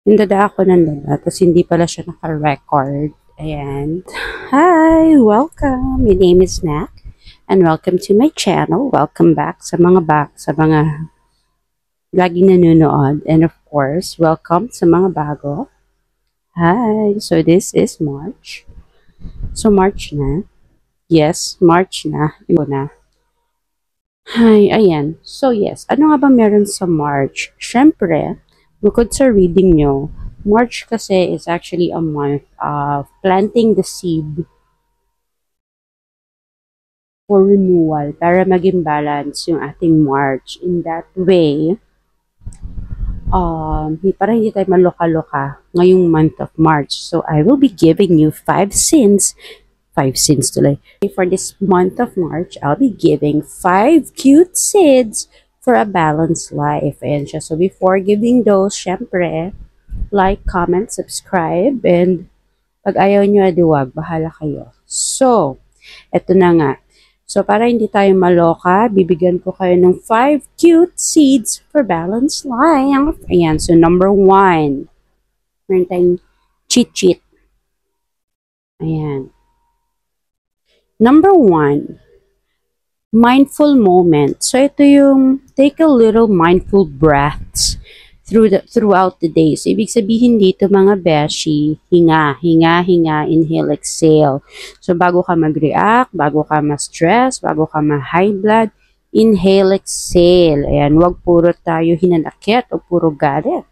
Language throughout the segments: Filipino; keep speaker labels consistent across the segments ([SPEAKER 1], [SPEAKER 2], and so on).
[SPEAKER 1] Nandada ako ng dala, tapos hindi pala siya naka-record. Ayan. Hi! Welcome! My name is Nak, and welcome to my channel. Welcome back sa mga laging nanonood. And of course, welcome sa mga bago. Hi! So this is March. So March na. Yes, March na. Ito na. Hi, ayan. So yes, ano nga ba meron sa March? Syempre, bukod sa reading nyo, March kasi is actually a month of planting the seed for renewal para maging balance yung ating March. In that way, para hindi tayo maloka-loka ngayong month of March. So I will be giving you 5 sins tuloy. For this month of March, I'll be giving 5 cute seeds for a balanced life. Ayan siya. So before giving those, syempre, like, comment, subscribe, and pag ayaw nyo, adiwag, bahala kayo. So, eto na nga. So, para hindi tayo maloka, bibigyan ko kayo ng 5 cute seeds for balanced life. Ayan. So, number 1, meron tayong cheat. Ayan. Number 1, mindful moment. So, ito yung take a little mindful breaths throughout the day. So, ibig sabihin dito mga beshi, hinga, inhale, exhale. So, bago ka mag-react, bago ka ma-stress, bago ka ma-high blood, inhale, exhale. Ayan, wag puro tayo hinanakit o puro galit.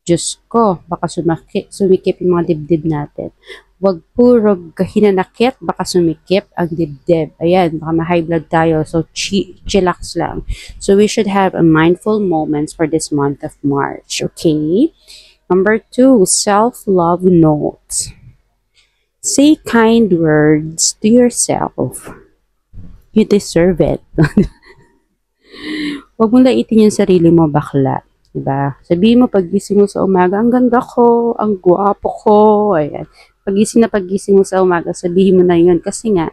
[SPEAKER 1] Diyos ko, baka sumikip yung mga dibdib natin. Wag puro hinanakit, baka sumikip ang dibdib. Ayan, baka ma-high blood tayo. So, chillax lang. So, we should have a mindful moments for this month of March. Okay? Number 2, self-love notes. Say kind words to yourself. You deserve it. Wag mo laitin yung sarili mo, bakla. Diba? Sabihin mo, paggising mo sa umaga, ang ganda ko, ang guwapo ko. Ayan. Pagising mo sa umaga, sabihin mo na yun. Kasi nga,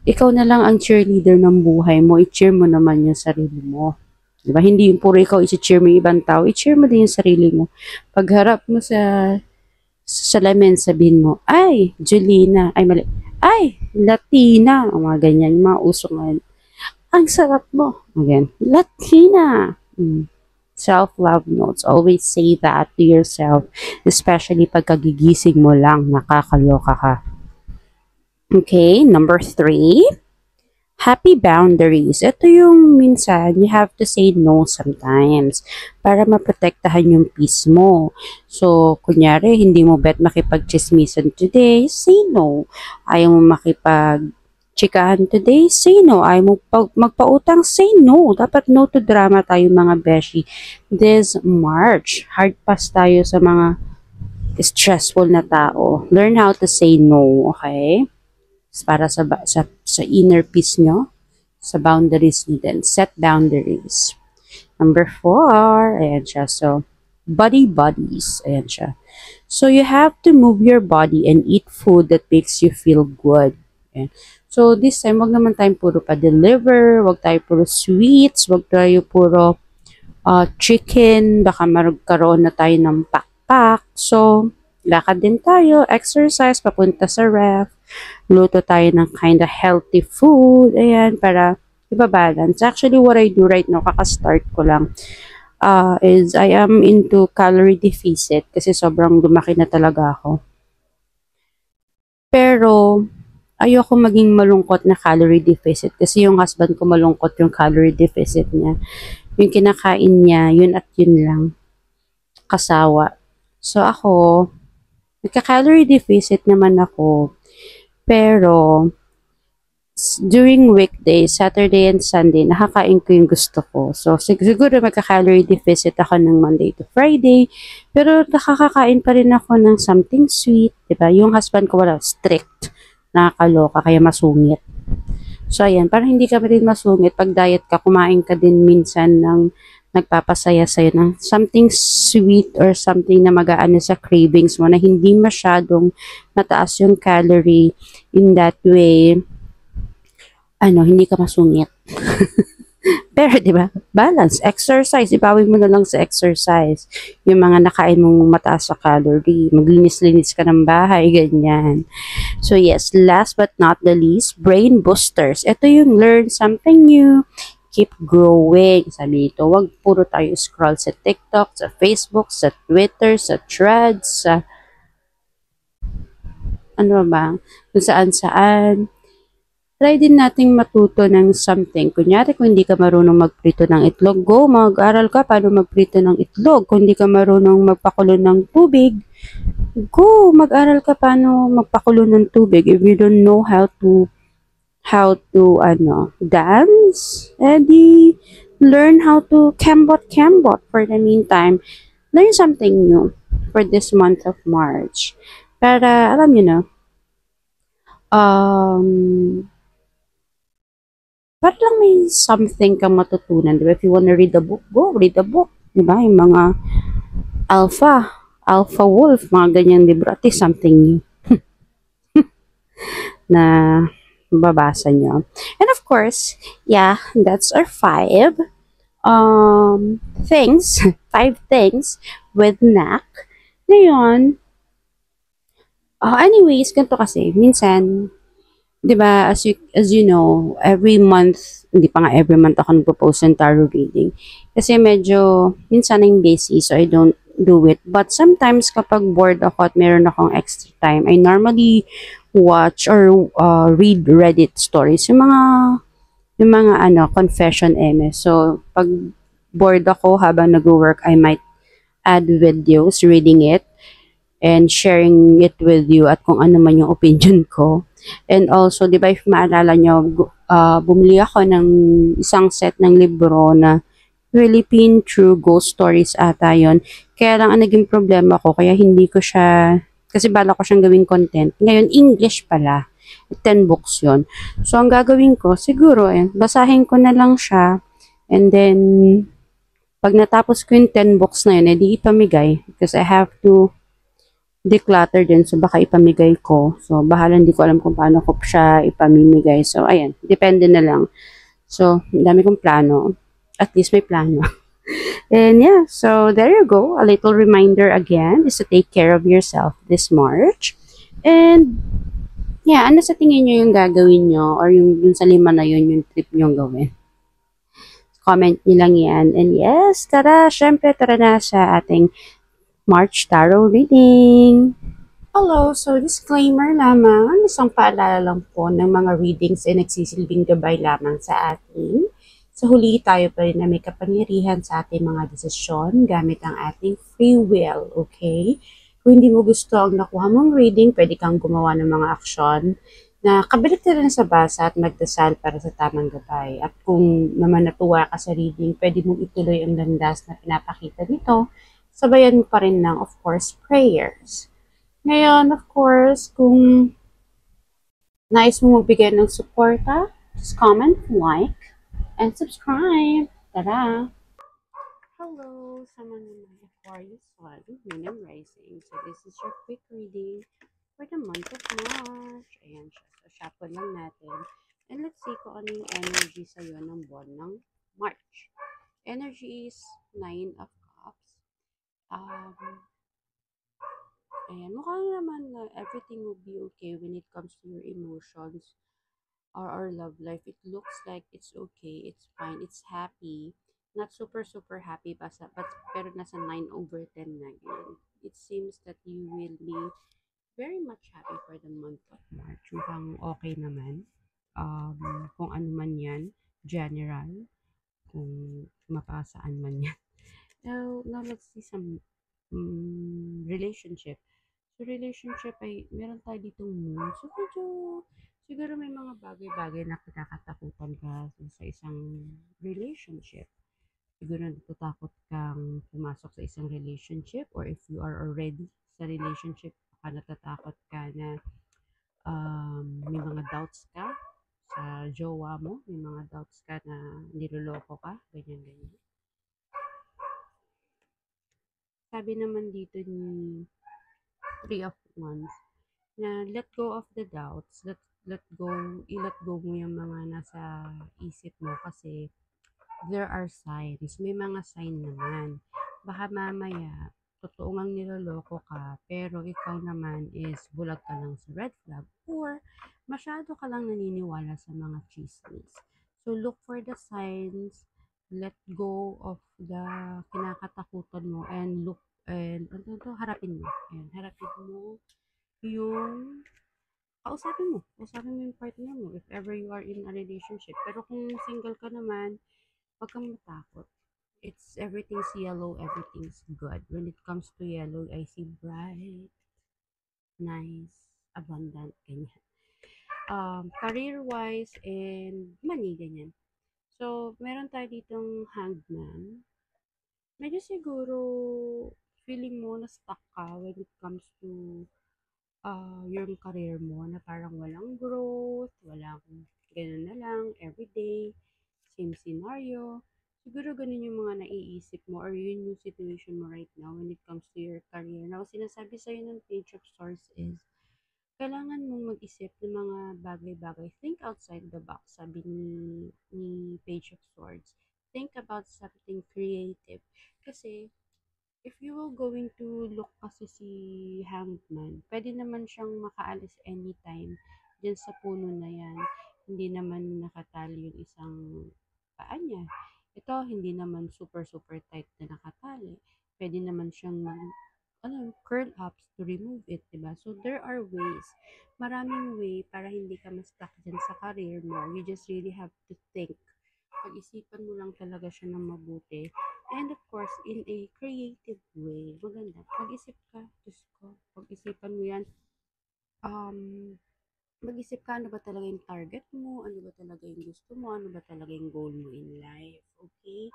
[SPEAKER 1] ikaw na lang ang cheerleader ng buhay mo. I-cheer mo naman yung sarili mo. Diba? Hindi yung puro ikaw i-cheer mo yung ibang tao. I-cheer mo din yung sarili mo. Pagharap mo sa salamin, sabihin mo, ay, Julina. Ay, mali. Ay, Latina. O mga ganyan. Yung mga uso ngayon. Ang sarap mo. Again, Latina. Self-love notes. Always say that to yourself. Especially pag kagigising mo lang, nakakaloka ka. Okay, number 3. Happy boundaries. Ito yung minsan, you have to say no sometimes para maprotektahan yung peace mo. So, kunyari, hindi mo bet makipag-chismisan today, say no. Ayaw mo chikahan today, say no. Ay mo magpautang, say no. Dapat no to drama tayo mga beshi. This March, hard pass tayo sa mga stressful na tao. Learn how to say no, okay? Para sa inner peace nyo, sa boundaries nyo din. Set boundaries. Number 4, ayan siya. So, buddies. Ayan siya. So, you have to move your body and eat food that makes you feel good. Ayan. So, this time, wag naman tayong puro pa-deliver, wag tayo puro sweets, wag tayo puro chicken, baka magkaroon na tayo ng pakpak. So, lakad din tayo, exercise, papunta sa ref, luto tayo ng kind of healthy food, ayan, para ibabalance. Actually, what I do right now, kakastart ko lang, is I am into calorie deficit kasi sobrang lumaki na talaga ako. Pero, ayoko maging malungkot na calorie deficit kasi yung husband ko malungkot yung calorie deficit niya. Yung kinakain niya, yun at yun lang. Kasawa. So ako, nagka-calorie deficit naman ako. Pero, during weekdays, Saturday and Sunday, nakakain ko yung gusto ko. So, siguro magka-calorie deficit ako ng Monday to Friday. Pero nakakakain pa rin ako ng something sweet. Diba? Yung husband ko wala, strict. Nakakaloka, kaya masungit. So, ayan, para hindi ka rin masungit, pag diet ka, kumain ka din minsan ng nagpapasaya sa'yo ng something sweet or something na mag-aano sa cravings mo na hindi masyadong mataas yung calorie. In that way, hindi ka masungit. Pero, di ba, balance, exercise, ibawin mo na lang sa exercise. Yung mga nakain mong mataas sa calorie, maglinis-linis ka ng bahay, ganyan. So, yes, last but not the least, brain boosters. Ito yung learn something new, keep growing. Sabi ito, wag puro tayo scroll sa TikTok, sa Facebook, sa Twitter, sa Threads, sa ano ba, kung saan-saan. Try din nating matuto ng something. Kunyari, kung hindi ka marunong magprito ng itlog, go, mag-aral ka paano magprito ng itlog. Kung hindi ka marunong magpakulo ng tubig, go, mag-aral ka paano magpakulo ng tubig. If you don't know how to dance, edi learn how to kembot for the meantime. Learn something new for this month of March. Para, alam niyo na, um, para lang may something kang matutunan, di ba? If you wanna read a book, go read a book. Di ba? Yung mga Alpha Wolf, mga ganyang libro, at least something new na babasa nyo. And of course, yeah, that's our things, 5 things with knack. Ngayon, anyways, ganito kasi, minsan, 'di ba, as you know, every month, hindi pa nga every month ako nagpo-post ng tarot reading. Kasi medyo minsan I'm busy, so I don't do it. But sometimes kapag bored ako at meron akong extra time, I normally watch or read Reddit stories, yung mga confession MS. So pag bored ako habang nag-work, I might add videos reading it and sharing it with you at kung ano man yung opinion ko. And also, di ba, if maalala nyo, bumili ako ng isang set ng libro na Philippine True Ghost Stories ata yun. Kaya lang ang naging problema ko, kaya hindi ko siya, kasi bala ko siyang gawing content. Ngayon, English pala. 10 books yon. So, ang gagawin ko, siguro, basahin ko na lang siya. And then, pag natapos ko yung 10 books na yun, edi ipamigay. Because I have to declutter din. So, baka ipamigay ko. So, bahala, hindi ko alam kung paano ko siya ipamimigay. So, ayan. Depende na lang. So, dami kong plano. At least may plano. And yeah, so there you go. A little reminder again is to take care of yourself this March. And yeah, ano sa tingin nyo yung gagawin nyo or yung dun sa 5 na yun yung trip nyo gawin? Comment nyo lang yan. And yes, tara, syempre tara na sa ating March Tarot reading. Hello, so disclaimer lamang, isang paalala lang po ng mga readings ay nagsisilbing gabay lamang sa atin. Sa huli tayo pa rin na may kapangyarihan sa ating mga desisyon gamit ang ating free will, okay? Kung hindi mo gusto ang nakuha mong reading, pwede kang gumawa ng mga aksyon na kabalik na rin sa basa at magdasal para sa tamang gabay. At kung naman natuwa ka sa reading, pwede mong ituloy ang landas na pinapakita nito. Sabayan mo pa rin ng, of course, prayers. Ngayon, of course, kung nais mo magbigay ng suporta, just comment, like, and subscribe. Tara! Hello, sa mga Aquarius Sun, Moon and Rising. So, this is your quick reading for the month of March. Ayan siya. So, shuffle lang natin. And let's see kung ano yung energy sa'yo ng buwan ng March. Energy is 9 of Cups. Ayan, mukhang naman na everything will be okay when it comes to your emotions or our love life. It looks like it's okay, it's fine, it's happy. Not super, super happy, but pero nasa 9/10 na yun. It seems that you will be very much happy for the month of March. Mukhang okay naman. Kung ano man yan, general, kung mapasaan man yan. Now let's see some relationship. So, relationship ay meron tayo ditong moon. So, medyo siguro may mga bagay-bagay na kinakatakutan ka sa isang relationship. Siguro natatakot kang pumasok sa isang relationship or if you are already sa relationship, baka natatakot ka na may mga doubts ka sa jowa mo, may mga doubts ka na niloloko ka, ganyan-ganyan. Sabi naman dito ni 3 of Wands na let go of the doubts, let go, i-let go mo yung mga nasa isip mo kasi there are signs. May mga sign naman. Baka mamaya, totoo ngang niloloko ka, pero ikaw naman is bulag ka lang sa red flag or masyado ka lang naniniwala sa mga chismis. So, look for the signs, let go of the kinakatakutan mo and look and ano to, harapin mo. Ayan, harapin mo yung kausapin mo yung partner mo if ever you are in a relationship. Pero kung single ka naman, huwag kang matakot. It's everything's yellow, everything's good. When it comes to yellow, I see bright, nice, abundant, ganyan. Career-wise and money, ganyan. So, meron tayo ditong hangman. Medyo siguro feeling mo na stuck ka when it comes to yung career mo na parang walang growth, walang gano'n na lang, everyday, same scenario. Siguro ganun yung mga naiisip mo or yun yung situation mo right now when it comes to your career. Now, sinasabi sa'yo ng Page of Swords is, kailangan mong mag-isip ng mga bagay-bagay. Think outside the box, sabi ni Page of Swords. Think about something creative. Kasi, if you will going to look kasi si Hangman, pwede naman siyang makaalis anytime dyan sa puno na yan. Hindi naman nakatali yung isang paa niya. Ito, hindi naman super super tight na nakatali. Pwede naman siyang curl ups to remove it, diba? So, there are ways. Maraming way para hindi ka ma-stuck dyan sa career mo. You just really have to think. Pag-isipan mo lang talaga siya ng mabuti. And of course, in a creative way. Maganda. Pag-isip ka, Diyos ko, pag-isipan mo yan. Um, Mag-isip ka, ano ba talaga yung target mo? Ano ba talaga yung gusto mo? Ano ba talaga yung goal mo in life? Okay?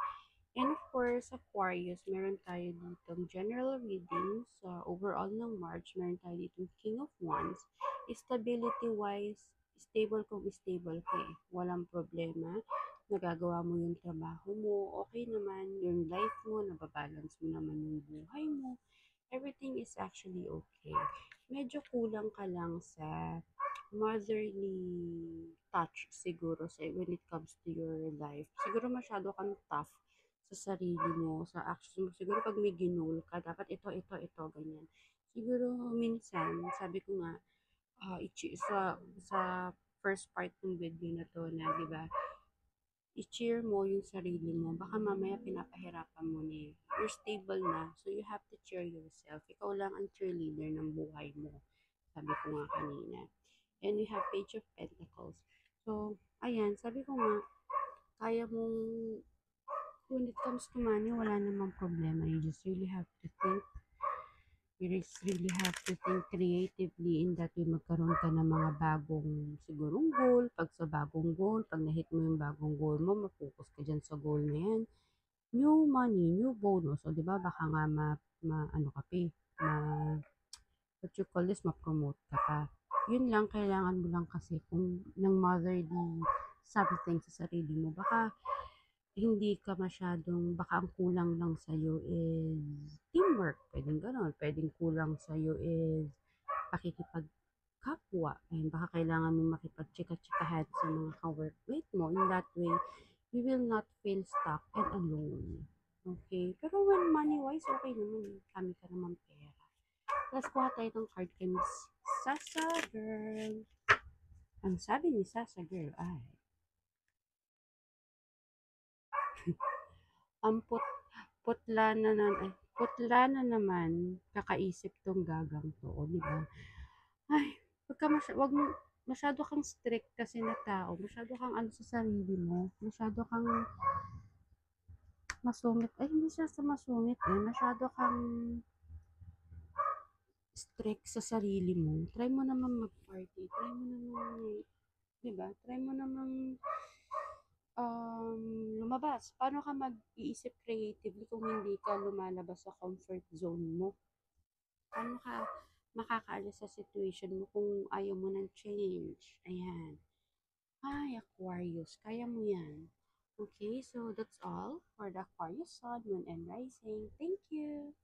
[SPEAKER 1] And of course, Aquarius, meron tayo ditong general reading sa overall ng March. Meron tayo ditong King of Wands. Stability-wise, stable kung stable ka eh. Walang problema. Nagagawa mo yung trabaho mo. Okay naman yung life mo. Nababalance mo naman yung buhay mo. Everything is actually okay. Medyo kulang ka lang sa motherly touch siguro sa when it comes to your life. Siguro masyado kang tough sa sarili mo, sa actions mo. Siguro pag may ginol ka, dapat ito, ganyan. Siguro minsan, sabi ko nga, sa first part ng video na to na, di ba, i-cheer mo yung sarili mo. Baka mamaya pinapahirapan mo na eh. You're stable na, so you have to cheer yourself. Ikaw lang ang cheerleader ng buhay mo. Sabi ko nga kanina. And we have Page of Pentacles. So, ayan, sabi ko nga, kaya mong, when it comes to money, wala namang problema. You just really have to think. You just really have to think creatively in that way magkaroon ka ng mga bagong sigurong goal. Pag sa bagong goal, pag na-hit mo yung bagong goal mo, mag-focus ka dyan sa goal na yan. New money, new bonus. O, di ba, baka nga ano ka pa what you call this, ma-promote ka pa. Yun lang, kailangan mo lang kasi kung ng motherly something sa sarili mo. Baka hindi ka masyadong, baka ang kulang lang sa'yo is teamwork. Pwedeng gano'n. Pwedeng kulang sa'yo is pakikipagkapwa. And baka kailangan mo makipag-chika-chikahan sa mga ka-workmate mo. In that way, you will not feel stuck and alone. Okay? Pero when money-wise, okay naman. Kami ka naman pera. Tapos kuha tayo ng card kay Miss Sasa Girl. Ang sabi ni Sasa Girl ay, ang putla na naman, kakaisip tong gagang to, o, di ba? Ay, wag mo, masyado kang strict kasi na tao, masyado kang ano sa sarili mo, masyado kang masungit, ay hindi siya sa masungit eh, masyado kang strict sa sarili mo. Try mo naman mag-party, try mo naman, di ba? Try mo naman lumabas. Paano ka mag-iisip creatively kung hindi ka lumalabas sa comfort zone mo? Paano ka makakaalis sa situation mo kung ayaw mo ng change? Ayan. Ay, Aquarius, kaya mo yan. Okay, so that's all for the Aquarius Sun, Moon, and Rising. Thank you!